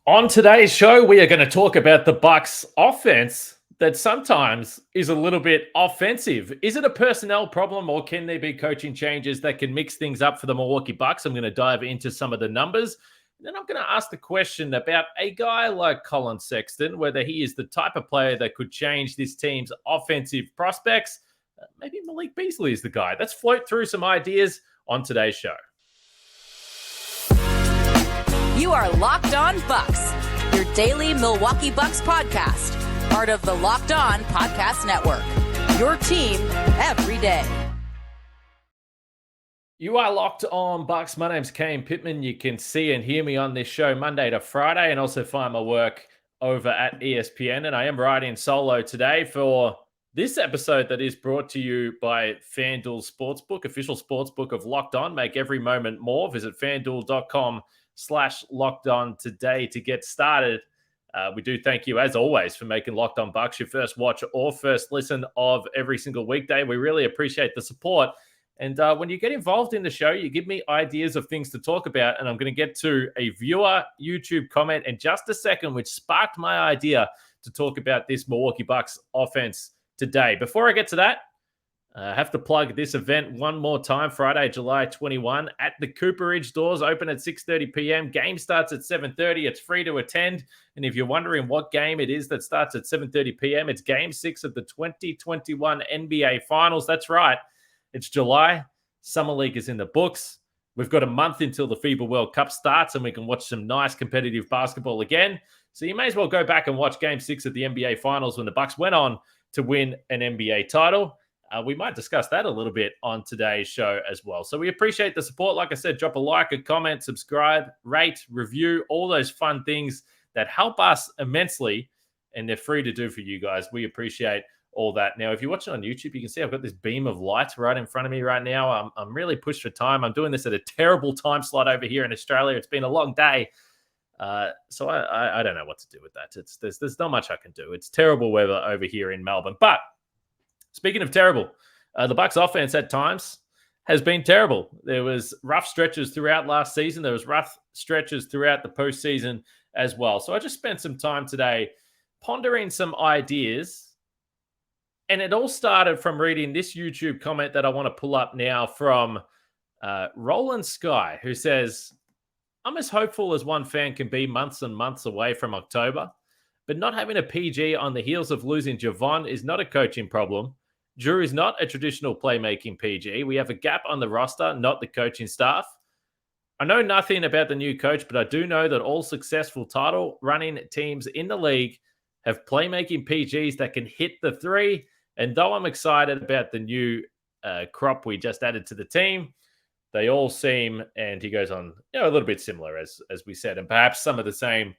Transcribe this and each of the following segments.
On today's show, we are going to talk about the Bucks offense that sometimes is a little bit offensive. Is it a personnel problem or can there be coaching changes that can mix things up for the Milwaukee Bucks? I'm going to dive into some of the numbers. And then I'm going to ask the question about a guy like Collin Sexton, whether he is the type of player that could change this team's offensive prospects. Maybe Malik Beasley is the guy. Let's float through some ideas on today's show. You are Locked On Bucks, your daily Milwaukee Bucks podcast, part of the Locked On Podcast Network, your team every day. You are Locked On Bucks. My name's Kane Pittman. You can see and hear me on this show Monday to Friday and also find my work over at ESPN. And I am riding solo today for this episode that is brought to you by FanDuel Sportsbook, official sportsbook of Locked On. Make every moment more. Visit FanDuel.com/Locked On today to get started. We do thank you, as always, for making Locked On Bucks your first watch or first listen of every single weekday. We really appreciate the support. And when you get involved in the show, you give me ideas of things to talk about. And I'm going to get to a viewer YouTube comment in just a second, which sparked my idea to talk about this Milwaukee Bucks offense today. Before I get to that, I have to plug this event one more time. Friday, July 21 at the Cooperage. Doors open at 6:30 p.m. Game starts at 7:30. It's free to attend. And if you're wondering what game it is that starts at 7:30 p.m., it's Game 6 of the 2021 NBA Finals. That's right. It's July. Summer League is in the books. We've got a month until the FIBA World Cup starts and we can watch some nice competitive basketball again. So you may as well go back and watch Game 6 of the NBA Finals when the Bucks went on to win an NBA title. We might discuss that a little bit on today's show as well. So we appreciate the support. Like I said, drop a like, a comment, subscribe, rate, review, all those fun things that help us immensely. And they're free to do for you guys. We appreciate all that. Now, if you're watching on YouTube, you can see I've got this beam of light right in front of me right now. I'm really pushed for time. I'm doing this at a terrible time slot over here in Australia. It's been a long day. So I don't know what to do with that. There's not much I can do. It's terrible weather over here in Melbourne. But speaking of terrible, the Bucks offense at times has been terrible. There was rough stretches throughout last season. There was rough stretches throughout the postseason as well. So I just spent some time today pondering some ideas. And it all started from reading this YouTube comment that I want to pull up now from Roland Sky, who says, I'm as hopeful as one fan can be months and months away from October, but not having a PG on the heels of losing Javon is not a coaching problem. Drew is not a traditional playmaking PG. We have a gap on the roster, not the coaching staff. I know nothing about the new coach, but I do know that all successful title-running teams in the league have playmaking PGs that can hit the three. And though I'm excited about the new crop we just added to the team, they all seem, and he goes on, a little bit similar, as we said, and perhaps some of the same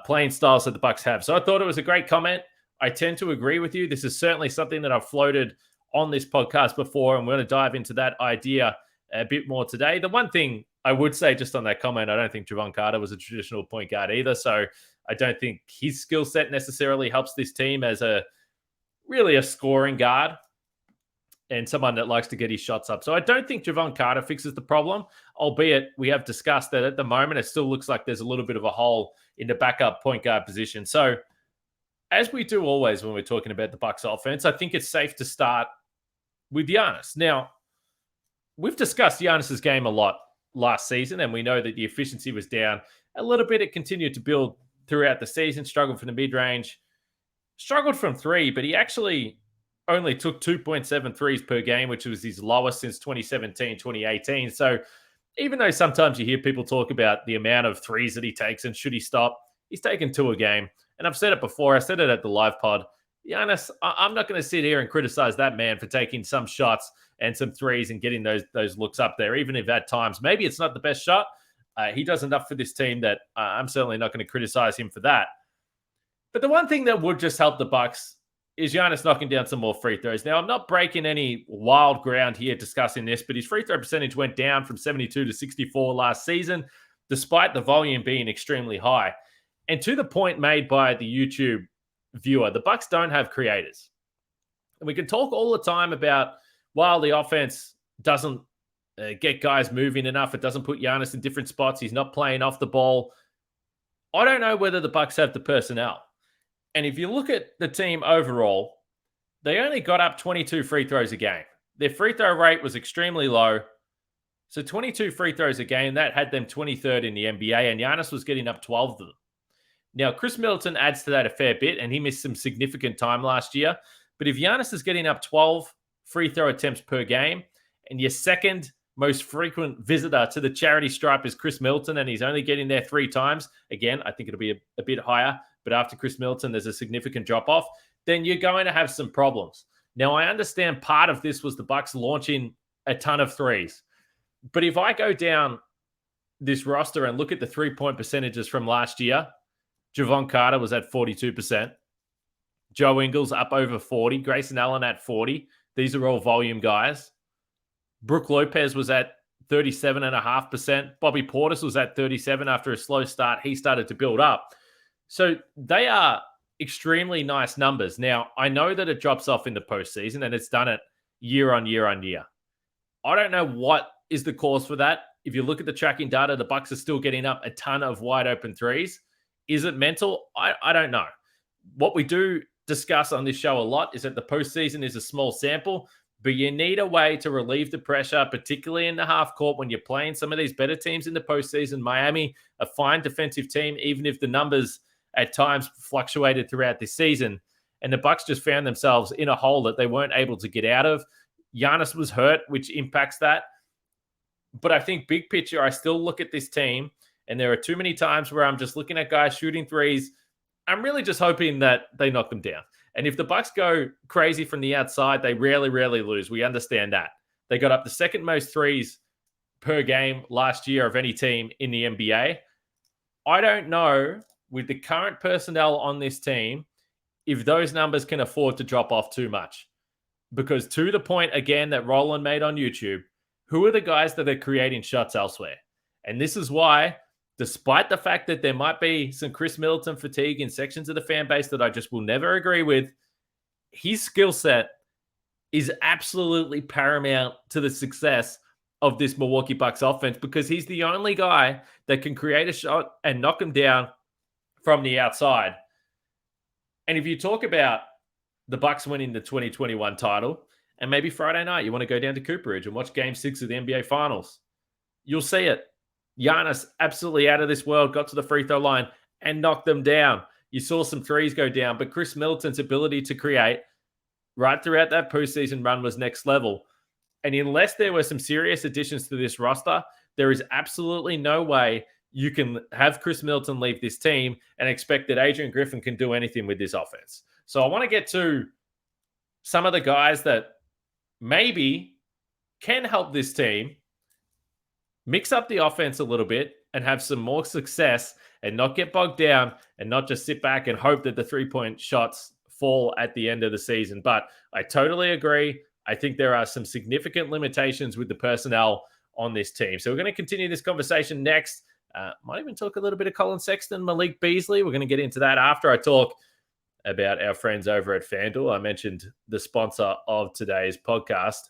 playing styles that the Bucks have. So I thought it was a great comment. I tend to agree with you. This is certainly something that I've floated on this podcast before, and we're going to dive into that idea a bit more today. The one thing I would say just on that comment, I don't think Javon Carter was a traditional point guard either, so I don't think his skill set necessarily helps this team as really a scoring guard and someone that likes to get his shots up. So I don't think Javon Carter fixes the problem, albeit we have discussed that at the moment it still looks like there's a little bit of a hole in the backup point guard position. So as we do always when we're talking about the Bucks offense, I think it's safe to start with Giannis. Now, we've discussed Giannis's game a lot last season, and we know that the efficiency was down a little bit. It continued to build throughout the season, struggled from the mid-range, struggled from three, but he actually only took 2.7 threes per game, which was his lowest since 2017, 2018. So even though sometimes you hear people talk about the amount of threes that he takes and should he stop, he's taken 2 a game. And I've said it before. I said it at the live pod. Giannis, I'm not going to sit here and criticize that man for taking some shots and some threes and getting those looks up there, even if at times maybe it's not the best shot. He does enough for this team that I'm certainly not going to criticize him for that. But the one thing that would just help the Bucks is Giannis knocking down some more free throws. Now, I'm not breaking any wild ground here discussing this, but his free throw percentage went down from 72 to 64 last season, despite the volume being extremely high. And to the point made by the YouTube viewer, the Bucks don't have creators. And we can talk all the time about, while the offense doesn't get guys moving enough, it doesn't put Giannis in different spots, he's not playing off the ball. I don't know whether the Bucks have the personnel. And if you look at the team overall, they only got up 22 free throws a game. Their free throw rate was extremely low. So 22 free throws a game, that had them 23rd in the NBA, and Giannis was getting up 12 of them. Now, Chris Middleton adds to that a fair bit, and he missed some significant time last year. But if Giannis is getting up 12 free throw attempts per game, and your second most frequent visitor to the charity stripe is Chris Middleton, and he's only getting there 3 times, again, I think it'll be a bit higher, but after Chris Middleton, there's a significant drop-off, then you're going to have some problems. Now, I understand part of this was the Bucks launching a ton of threes. But if I go down this roster and look at the three-point percentages from last year, Javon Carter was at 42%. Joe Ingles up over 40. Grayson Allen at 40. These are all volume guys. Brook Lopez was at 37.5%. Bobby Portis was at 37 after a slow start. He started to build up. So they are extremely nice numbers. Now, I know that it drops off in the postseason, and it's done it year on year on year. I don't know what is the cause for that. If you look at the tracking data, the Bucks are still getting up a ton of wide open threes. Is it mental? I don't know. What we do discuss on this show a lot is that the postseason is a small sample, but you need a way to relieve the pressure, particularly in the half court when you're playing some of these better teams in the postseason. Miami, a fine defensive team, even if the numbers at times fluctuated throughout this season. And the Bucks just found themselves in a hole that they weren't able to get out of. Giannis was hurt, which impacts that. But I think big picture, I still look at this team, and there are too many times where I'm just looking at guys shooting threes. I'm really just hoping that they knock them down. And if the Bucks go crazy from the outside, they rarely lose. We understand that. They got up the second most threes per game last year of any team in the NBA. I don't know, with the current personnel on this team, if those numbers can afford to drop off too much. Because to the point, again, that Roland made on YouTube, who are the guys that are creating shots elsewhere? And this is why, despite the fact that there might be some Chris Middleton fatigue in sections of the fan base that I just will never agree with, his skill set is absolutely paramount to the success of this Milwaukee Bucks offense, because he's the only guy that can create a shot and knock him down from the outside. And if you talk about the Bucks winning the 2021 title, and maybe Friday night you want to go down to Cooperage and watch Game 6 of the NBA Finals, you'll see it. Giannis, absolutely out of this world, got to the free throw line and knocked them down. You saw some threes go down, but Chris Middleton's ability to create right throughout that postseason run was next level. And unless there were some serious additions to this roster, there is absolutely no way you can have Chris Middleton leave this team and expect that Adrian Griffin can do anything with this offense. So I want to get to some of the guys that maybe can help this team mix up the offense a little bit and have some more success and not get bogged down and not just sit back and hope that the three-point shots fall at the end of the season. But I totally agree. I think there are some significant limitations with the personnel on this team. So we're going to continue this conversation next. Might even talk a little bit of Collin Sexton, Malik Beasley. We're going to get into that after I talk about our friends over at FanDuel. I mentioned the sponsor of today's podcast.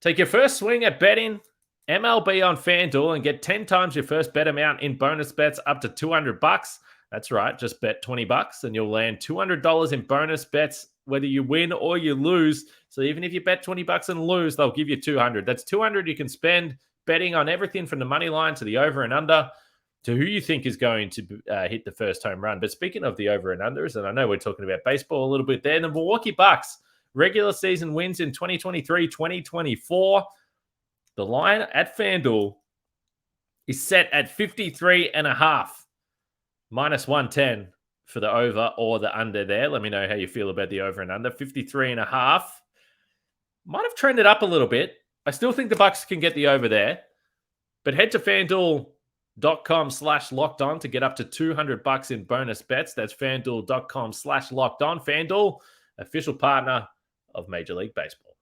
Take your first swing at betting MLB on FanDuel and get 10 times your first bet amount in bonus bets up to $200. That's right. Just bet $20 and you'll land $200 in bonus bets, whether you win or you lose. So even if you bet $20 and lose, they'll give you $200. That's $200 you can spend betting on everything from the money line to the over and under to who you think is going to hit the first home run. But speaking of the over and unders, and I know we're talking about baseball a little bit there, the Milwaukee Bucks regular season wins in 2023-2024. The line at FanDuel is set at 53.5, minus 110 for the over or the under there. Let me know how you feel about the over and under. 53.5 might have trended up a little bit. I still think the Bucks can get the over there, but head to FanDuel.com/lockedon to get up to $200 in bonus bets. That's FanDuel.com/lockedon. FanDuel, official partner of Major League Baseball.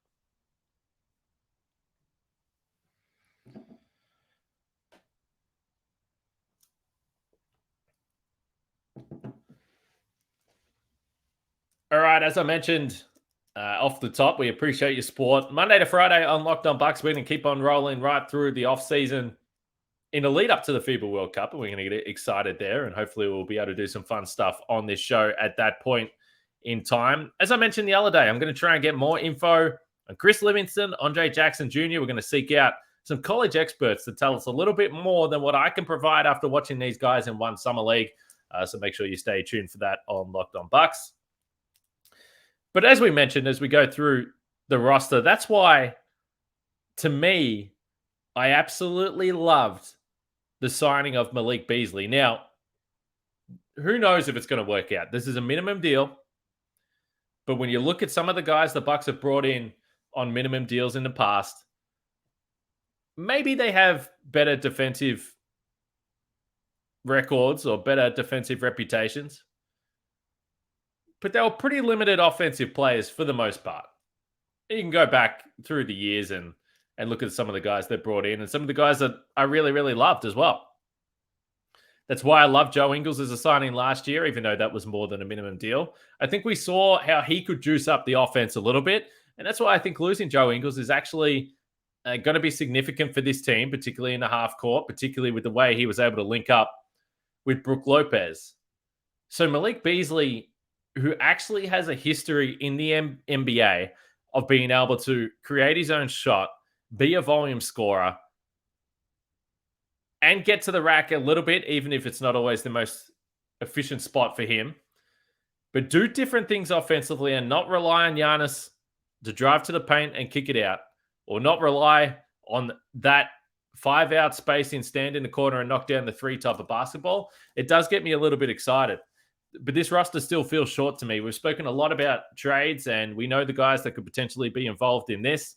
All right, as I mentioned off the top, we appreciate your support. Monday to Friday on Locked On Bucks, we're going to keep on rolling right through the offseason. in the lead up to the FIBA World Cup, and we're going to get excited there, and hopefully we'll be able to do some fun stuff on this show at that point in time. As I mentioned the other day, I'm going to try and get more info on Chris Livingston, Andre Jackson Jr. We're going to seek out some college experts to tell us a little bit more than what I can provide after watching these guys in one summer league. So make sure you stay tuned for that on Locked On Bucks. But as we mentioned, as we go through the roster, that's why, to me, I absolutely loved the signing of Malik Beasley. Now, who knows if it's going to work out? This is a minimum deal. But when you look at some of the guys the Bucks have brought in on minimum deals in the past, maybe they have better defensive records or better defensive reputations. But they were pretty limited offensive players for the most part. You can go back through the years and look at some of the guys they brought in and some of the guys that I really, really loved as well. That's why I loved Joe Ingles as a signing last year, even though that was more than a minimum deal. I think we saw how he could juice up the offense a little bit. And that's why I think losing Joe Ingles is actually going to be significant for this team, particularly in the half court, particularly with the way he was able to link up with Brook Lopez. So Malik Beasley, who actually has a history in the NBA of being able to create his own shot, be a volume scorer, and get to the rack a little bit, even if it's not always the most efficient spot for him, but do different things offensively and not rely on Giannis to drive to the paint and kick it out, or not rely on that 5-out spacing, stand in the corner and knock down the 3 type of basketball. It does get me a little bit excited. But this roster still feels short to me. We've spoken a lot about trades, and we know the guys that could potentially be involved in this.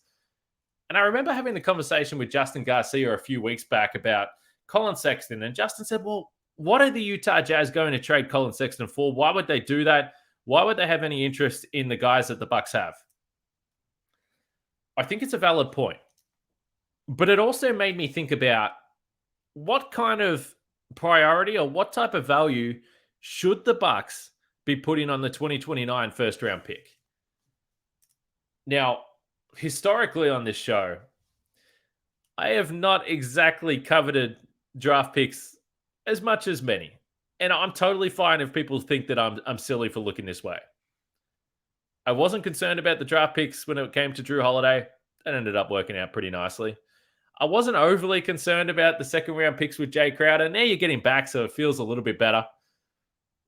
And I remember having the conversation with Justin Garcia a few weeks back about Collin Sexton. And Justin said, well, what are the Utah Jazz going to trade Collin Sexton for? Why would they do that? Why would they have any interest in the guys that the Bucks have? I think it's a valid point. But it also made me think about what kind of priority or what type of value should the Bucks be putting on the 2029 first-round pick? Now, historically on this show, I have not exactly coveted draft picks as much as many. And I'm totally fine if people think that I'm silly for looking this way. I wasn't concerned about the draft picks when it came to Drew Holiday. That ended up working out pretty nicely. I wasn't overly concerned about the second-round picks with Jay Crowder. Now you're getting back, so it feels a little bit better.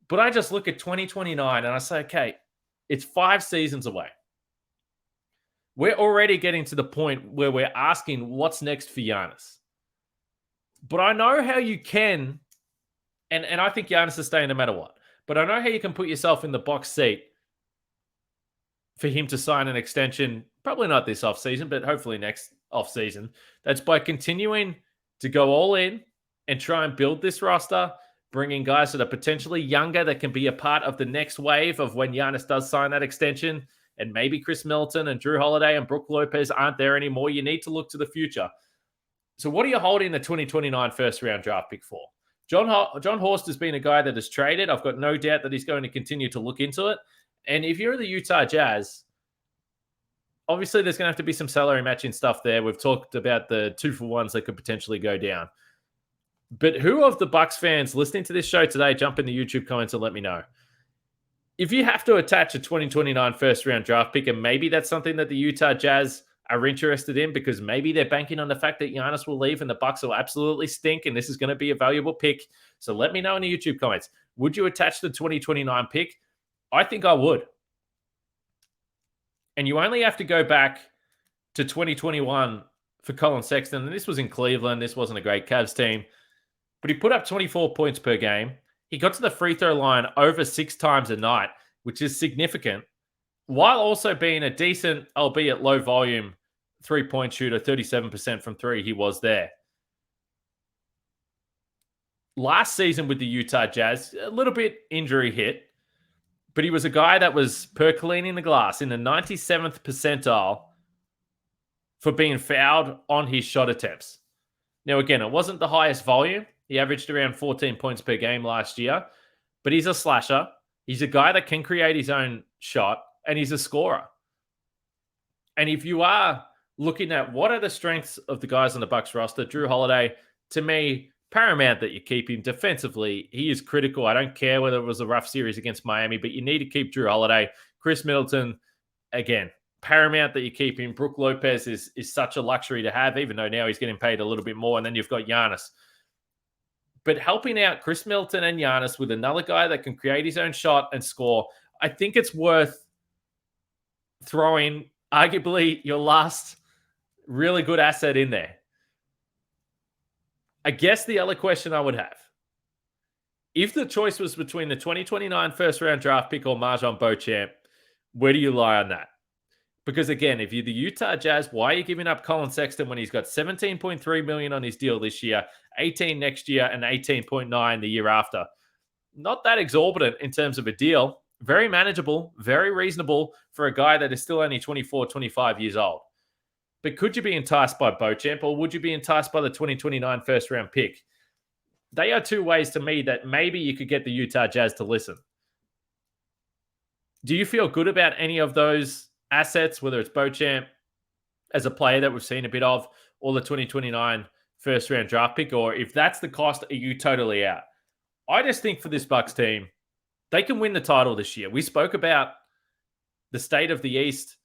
But I just look at 2029 and I say, okay, it's 5 seasons away. We're already getting to the point where we're asking what's next for Giannis. But I know how you can, and I think Giannis is staying no matter what, but I know how you can put yourself in the box seat for him to sign an extension, probably not this offseason, but hopefully next offseason. That's by continuing to go all in and try and build this roster, bringing guys that are potentially younger that can be a part of the next wave of when Giannis does sign that extension. And maybe Chris Middleton and Drew Holiday and Brook Lopez aren't there anymore. You need to look to the future. So what are you holding the 2029 first-round draft pick for? John Horst has been a guy that has traded. I've got no doubt that he's going to continue to look into it. And if you're the Utah Jazz, obviously there's going to have to be some salary matching stuff there. We've talked about the 2-for-1s that could potentially go down. But who of the Bucks fans listening to this show today, jump in the YouTube comments and let me know. If you have to attach a 2029 first-round draft pick, and maybe that's something that the Utah Jazz are interested in because maybe they're banking on the fact that Giannis will leave and the Bucks will absolutely stink and this is going to be a valuable pick. So let me know in the YouTube comments. Would you attach the 2029 pick? I think I would. And you only have to go back to 2021 for Collin Sexton. And this was in Cleveland. This wasn't a great Cavs team. But he put up 24 points per game. He got to the free throw line over 6 times a night, which is significant, while also being a decent, albeit low volume, 3-point shooter, 37% from 3. He was there. Last season with the Utah Jazz, a little bit injury hit, but he was a guy that was percolating the glass in the 97th percentile for being fouled on his shot attempts. Now, again, it wasn't the highest volume. He averaged around 14 points per game last year, but he's a slasher. He's a guy that can create his own shot, and he's a scorer. And if you are looking at what are the strengths of the guys on the Bucks roster, Drew Holiday, to me, paramount that you keep him defensively. He is critical. I don't care whether it was a rough series against Miami, but you need to keep Drew Holiday. Chris Middleton, again, paramount that you keep him. Brook Lopez is such a luxury to have, even though now he's getting paid a little bit more. And then you've got Giannis. But helping out Chris Middleton and Giannis with another guy that can create his own shot and score, I think it's worth throwing arguably your last really good asset in there. I guess the other question I would have, if the choice was between the 2029 first-round draft pick or Marjon Beauchamp, where do you lie on that? Because again, if you're the Utah Jazz, why are you giving up Collin Sexton when he's got $17.3 million on his deal this year, 18 next year, and 18.9 the year after? Not that exorbitant in terms of a deal. Very manageable, very reasonable for a guy that is still only 24, 25 years old. But could you be enticed by Beauchamp, or would you be enticed by the 2029 first-round pick? They are two ways to me that maybe you could get the Utah Jazz to listen. Do you feel good about any of those assets, whether it's Beauchamp as a player that we've seen a bit of, or the 2029 first-round draft pick? Or if that's the cost, are you totally out? I just think for this Bucks team, they can win the title this year. We spoke about the state of the East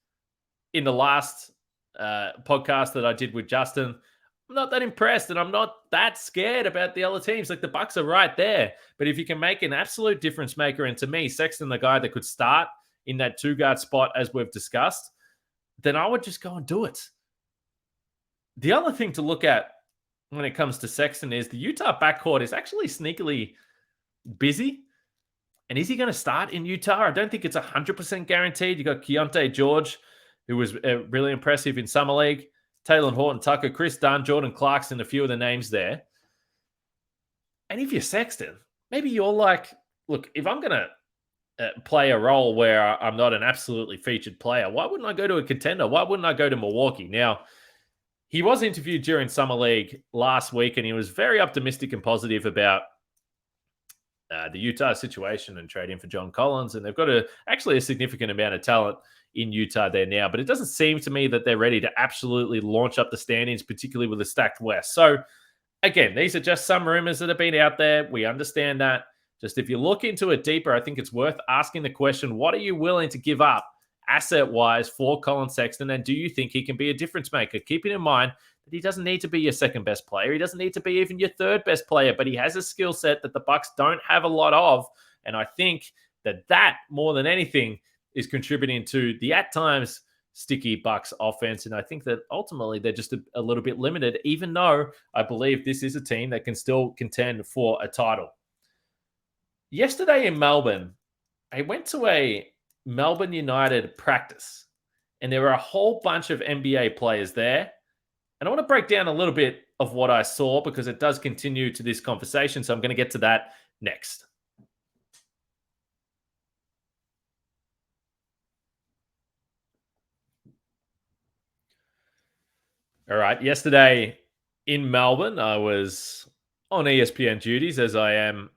in the last podcast that I did with Justin. I'm not that impressed, and I'm not that scared about the other teams. Like, the Bucks are right there. But if you can make an absolute difference maker, and to me, Sexton, the guy that could start in that two-guard spot, as we've discussed, then I would just go and do it. The other thing to look at when it comes to Sexton is the Utah backcourt is actually sneakily busy. And is he going to start in Utah? I don't think it's 100% guaranteed. You got Keontae George, who was really impressive in Summer League, Talen Horton-Tucker, Chris Dunn, Jordan Clarkson, a few of the names there. And if you're Sexton, maybe you're like, look, if I'm going to play a role where I'm not an absolutely featured player, why wouldn't I go to a contender? Why wouldn't I go to Milwaukee? Now, he was interviewed during Summer League last week, and he was very optimistic and positive about the Utah situation and trading for John Collins. And they've got actually a significant amount of talent in Utah there now. But it doesn't seem to me that they're ready to absolutely launch up the standings, particularly with a stacked West. So, again, these are just some rumors that have been out there. We understand that. Just if you look into it deeper, I think it's worth asking the question, what are you willing to give up asset-wise for Collin Sexton? And do you think he can be a difference maker? Keeping in mind that he doesn't need to be your second best player. He doesn't need to be even your third best player, but he has a skill set that the Bucks don't have a lot of. And I think that more than anything is contributing to the at times sticky Bucks offense. And I think that ultimately they're just a little bit limited, even though I believe this is a team that can still contend for a title. Yesterday in Melbourne, I went to a Melbourne United practice, and there were a whole bunch of NBA players there. And I want to break down a little bit of what I saw because it does continue to this conversation. So I'm going to get to that next. All right. Yesterday in Melbourne, I was on ESPN duties, as I am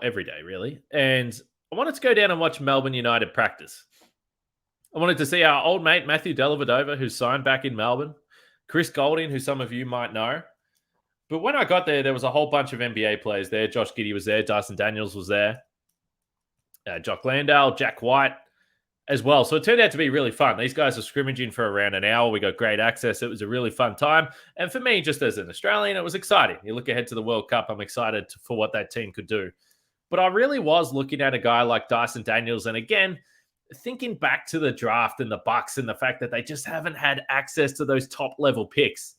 every day, really. And I wanted to go down and watch Melbourne United practice. I wanted to see our old mate, Matthew Dellavedova, who signed back in Melbourne, Chris Golding, who some of you might know. But when I got there, there was a whole bunch of NBA players there. Josh Giddey was there. Dyson Daniels was there. Jock Landale, Jack White as well. So it turned out to be really fun. These guys are scrimmaging for around an hour. We got great access. It was a really fun time. And for me, just as an Australian, it was exciting. You look ahead to the World Cup, I'm excited for what that team could do. But I really was looking at a guy like Dyson Daniels. And again, thinking back to the draft and the Bucks and the fact that they just haven't had access to those top-level picks.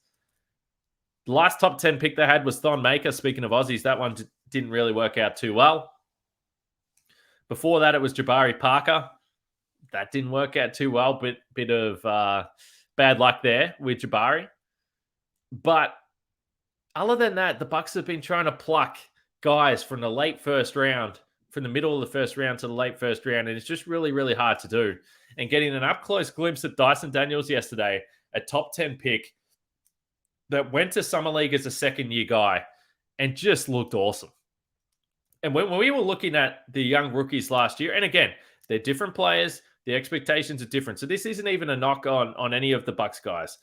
The last top 10 pick they had was Thon Maker. Speaking of Aussies, that one didn't really work out too well. Before that, it was Jabari Parker. That didn't work out too well. Bit of bad luck there with Jabari. But other than that, the Bucks have been trying to pluck guys from the late first round, from the middle of the first round to the late first round, and it's just really, really hard to do. And getting an up-close glimpse at Dyson Daniels yesterday, a top 10 pick that went to Summer League as a second-year guy and just looked awesome. And when we were looking at the young rookies last year, and again, they're different players, the expectations are different. So this isn't even a knock on any of the Bucks guys.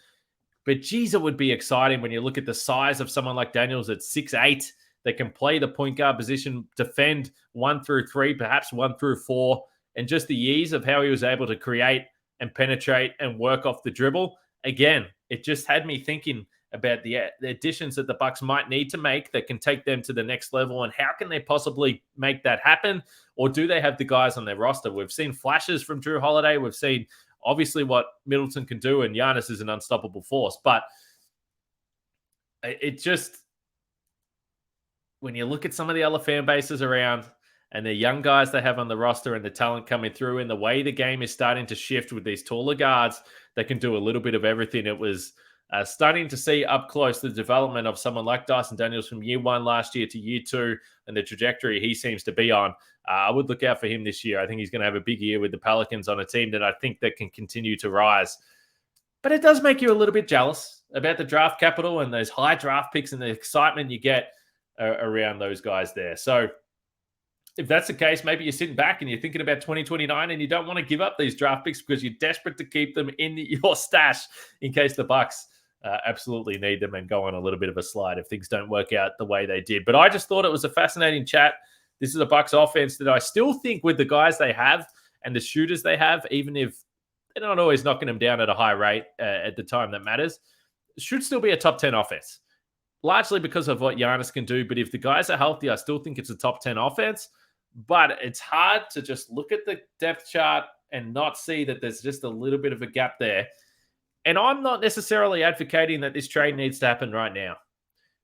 But geez, it would be exciting when you look at the size of someone like Daniels at 6'8". They can play the point guard position, defend 1 through 3, perhaps 1 through 4, and just the ease of how he was able to create and penetrate and work off the dribble. Again, it just had me thinking about the additions that the Bucks might need to make that can take them to the next level, and how can they possibly make that happen? Or do they have the guys on their roster? We've seen flashes from Drew Holiday. We've seen obviously what Middleton can do, and Giannis is an unstoppable force. But it just, when you look at some of the other fan bases around and the young guys they have on the roster and the talent coming through and the way the game is starting to shift with these taller guards that can do a little bit of everything, it was starting to see up close the development of someone like Dyson Daniels from year 1 last year to year 2 and the trajectory he seems to be on. I would look out for him this year. I think he's going to have a big year with the Pelicans on a team that I think that can continue to rise. But it does make you a little bit jealous about the draft capital and those high draft picks and the excitement you get around those guys there. So if that's the case, maybe you're sitting back and you're thinking about 2029 and you don't want to give up these draft picks because you're desperate to keep them in your stash in case the Bucks absolutely need them and go on a little bit of a slide if things don't work out the way they did. But I just thought it was a fascinating chat. This is a Bucks offense that I still think, with the guys they have and the shooters they have, even if they're not always knocking them down at a high rate at the time that matters, should still be a top 10 offense, largely because of what Giannis can do. But if the guys are healthy, I still think it's a top 10 offense. But it's hard to just look at the depth chart and not see that there's just a little bit of a gap there. And I'm not necessarily advocating that this trade needs to happen right now,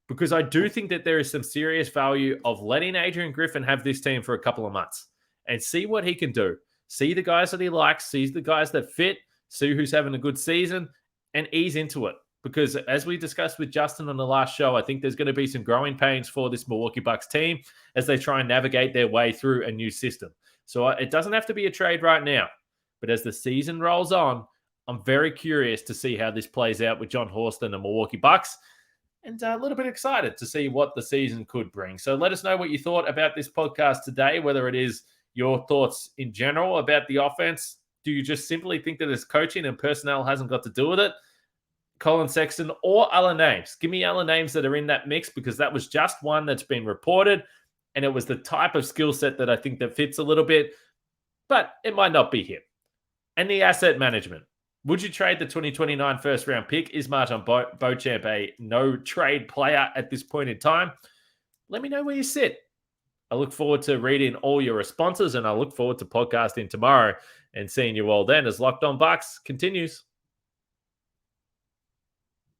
because I do think that there is some serious value of letting Adrian Griffin have this team for a couple of months and see what he can do. See the guys that he likes, see the guys that fit, see who's having a good season, and ease into it. Because as we discussed with Justin on the last show, I think there's going to be some growing pains for this Milwaukee Bucks team as they try and navigate their way through a new system. So it doesn't have to be a trade right now. But as the season rolls on, I'm very curious to see how this plays out with John Horst and the Milwaukee Bucks, and a little bit excited to see what the season could bring. So let us know what you thought about this podcast today, whether it is your thoughts in general about the offense. Do you just simply think that it's coaching and personnel hasn't got to do with it? Collin Sexton or other names. Give me other names that are in that mix, because that was just one that's been reported, and it was the type of skill set that I think that fits a little bit, but it might not be him. And the asset management. Would you trade the 2029 first-round pick? Is Martin Beauchamp a no-trade player at this point in time? Let me know where you sit. I look forward to reading all your responses, and I look forward to podcasting tomorrow and seeing you all then as Locked On Bucks continues.